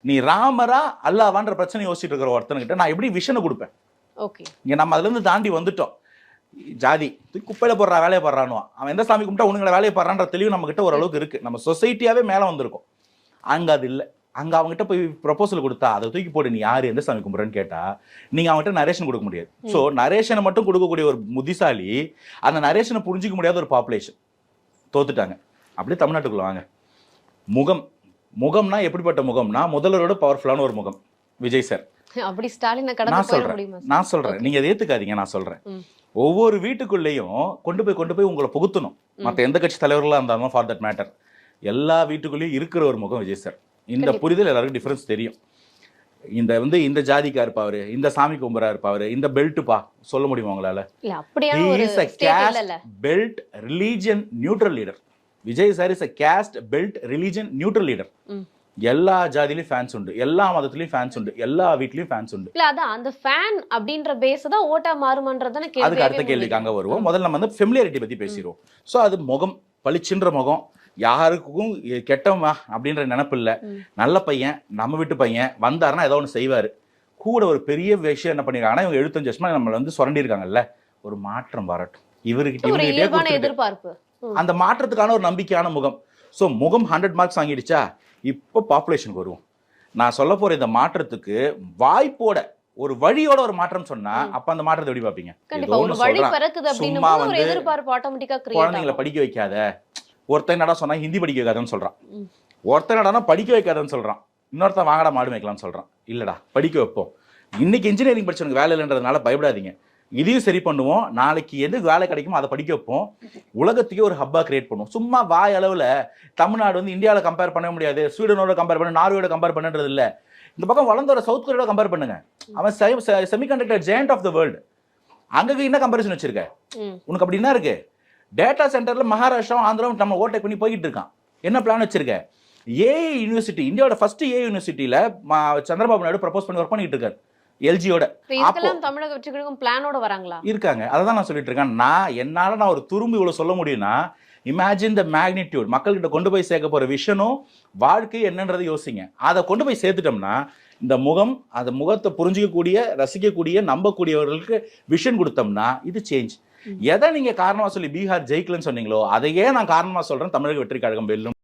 நீ ராமரா அல்லாவான்ற பிரச்சனை யோசிச்சுட்டு இருக்கிற ஒருத்தனுக்கிட்ட நான் எப்படி விஷனை கொடுப்பேன்? இங்க நம்ம அதுல இருந்து தாண்டி வந்துட்டோம். ஜாதி குப்பையில போடுறா வேலையை போடுறானோ, அவன் எந்த சாமி கும்பிட்டா உனங்களை வேலையை போடுறான்ற தெளிவு நம்ம கிட்ட ஓரளவுக்கு இருக்கு. நம்ம சொசைட்டியாவே மேல வந்திருக்கோம். அங்க அது இல்லை. அங்க அவங்ககிட்ட போய் ப்ரொபோசல் கொடுத்தா அதை தூக்கி போட்டு நீ யாரு எந்த சாமி கும்பிட்றன்னு கேட்டா நீங்க அவங்ககிட்ட நரேஷன் கொடுக்க முடியாது. ஸோ நரேஷனை மட்டும் கொடுக்கக்கூடிய ஒரு புத்திசாலி அந்த நரேஷனை புரிஞ்சிக்க முடியாத ஒரு பாப்புலேஷன் தோத்துட்டாங்க. அப்படியே தமிழ்நாட்டுக்குள்ள வாங்க. முகம்னா எப்படிப்பட்ட முகம்னா முதல்வரோட பவர்ஃபுல்லான ஒரு முகம் விஜய் சார். அப்படி ஸ்டாலின் நான் சொல்றேன், நீங்க அதை ஏத்துக்காதீங்க. நான் சொல்றேன், ஒவ்வொரு வீட்டுக்குள்ளேயும் கொண்டு போய் உங்களை புகுத்தணும். மற்ற எந்த கட்சி தலைவர்களா இருந்தாலும் ஃபார் தட் மேட்டர் எல்லா வீட்டுக்குள்ளேயும் இருக்கிற ஒரு முகம் விஜய் சார். இந்த புரிதல் எல்லாருக்கும் டிஃபரன்ஸ் தெரியும். இந்த ஜாதிக்கா இருப்பாரு, இந்த சாமி கும்பரா இருப்பாரு, இந்த பெல்ட்டுப்பா சொல்ல முடியுமா உங்களால? Belt religion neutral leader. Vijay sir is a caste belt religion neutral leader. எல்லா ஜாதியிலயும் ஃபேன்ஸ் உண்டு, எல்லா மதத்திலயும் ஃபேன்ஸ் உண்டு, எல்லா வீட்லயும் ஃபேன்ஸ் உண்டு. இல்ல அதான் அந்த ஃபேன் அப்படின்ற பேஸ் தான் ஓட்டா மாறுமன்றதானே கேள்வி. அதுக்கு அடுத்த கேள்விக்கு அங்க வருவோம். முதல்ல நம்ம ஃபெமிலியாரிட்டி பத்தி பேசிடுவோம். ஸோ அது முகம் பளிச்சுன்ற முகம், யாருக்கும் கெட்டவமா அப்படின்ற நினைப்பு இல்லை. நல்ல பையன், நம்ம வீட்டு பையன் வந்தாருன்னா ஏதோ ஒன்று செய்வாரு. கூட ஒரு பெரிய விஷயம் என்ன பண்ணிருக்காங்கன்னா இவங்க 75 வருஷமா நம்மள சுரண்டி இருக்காங்கல்ல, ஒரு மாற்றம் வரட்டும் இவர்கிட்ட எதிர்பார்ப்பு. அந்த மாற்றத்துக்கான ஒரு நம்பிக்கையான முகம். ஸோ முகம் 100 மார்க்ஸ் வாங்கிடுச்சா? இப்போ பாப்புலேஷனுக்கு வருவோம். நான் சொல்ல போற இந்த மாற்றத்துக்கு வாய்ப்போட ஒரு வழியோட ஒரு மாற்றம் சொன்னா அப்ப அந்த மாற்றத்தை எப்படி பார்ப்பீங்க? சும்மா குழந்தைங்களை படிக்க வைக்காத, ஒருத்தன் என்னடா சொன்னா ஹிந்தி படிக்க வைக்காதன்னு சொல்றான், ஒருத்தன் என்னடா படிக்க வைக்காதன்னு சொல்றான், இன்னொருத்தன் வாங்கடா மாடு வைக்கலாம்னு சொல்றான். இல்லடா படிக்க வைப்போம். இன்னைக்கு இன்ஜினியரிங் படிச்சவனுக்கு வேலை இல்லைன்றதுனால பயப்படாதீங்க. இதையும் சரி பண்ணுவோம். நாளைக்கு எது வேலை கிடைக்குமோ அதை படிக்க வைப்போம். உலகத்துக்கே ஒரு ஹப்பா கிரியேட் பண்ணுவோம். சும்மா வாய் அளவில் தமிழ்நாடு இந்தியாவில் கம்பேர் பண்ண முடியாது, ஸ்வீடனோட கம்பேர் பண்ண, நார்வேயோட கம்பேர் பண்ணுறது இல்லை. இந்த பக்கம் வளர்ந்த ஒரு சவுத் கொரியாவோட கம்பேர் பண்ணுங்க. அவன் semiconductor giant of the world. அங்கே என்ன கம்பேரிசன் வச்சிருக்க? உனக்கு அப்படி என்ன இருக்கு? டேட்டா சென்டர்ல மகாராஷ்டிராவும் ஆந்திராவும் நம்ம ஓட்டை பண்ணி போய்கிட்டு இருக்கான். என்ன பிளான் வச்சிருக்க? ஏஐ யூனிவர்சிட்டி, இந்தியாவோட ஃபர்ஸ்ட் ஏஐ யூனிவர்சிட்டியில சந்திரபாபு நாயுடு ப்ரப்போஸ் பண்ணி ஒர்க் பண்ணிட்டு இருக்காரு எல்ஜியோட. தமிழக வெற்றிகளுக்கும் பிளானோட வராங்களா இருக்காங்க. அதான் நான் சொல்லிட்டு இருக்கேன். நான் ஒரு துரும்பு இவ்வளவு சொல்ல முடியும்னா இமேஜின் த மேக்னிடியூட். மக்கள்கிட்ட கொண்டு போய் சேர்க்க போற விஷனும் வாழ்க்கை என்னன்றதை யோசிங்க. அதை கொண்டு போய் சேர்த்துட்டோம்னா இந்த முகம், அந்த முகத்தை புரிஞ்சிக்கக்கூடிய, ரசிக்கக்கூடிய, நம்பக்கூடியவர்களுக்கு விஷன் கொடுத்தோம்னா இது சேஞ்ச். எதை நீங்க காரணமா சொல்லி பீகார் ஜெயிக்கலன்னு சொன்னீங்களோ அதையே நான் காரணமா சொல்றேன். தமிழக வெற்றி கழகம் வெல்லும்.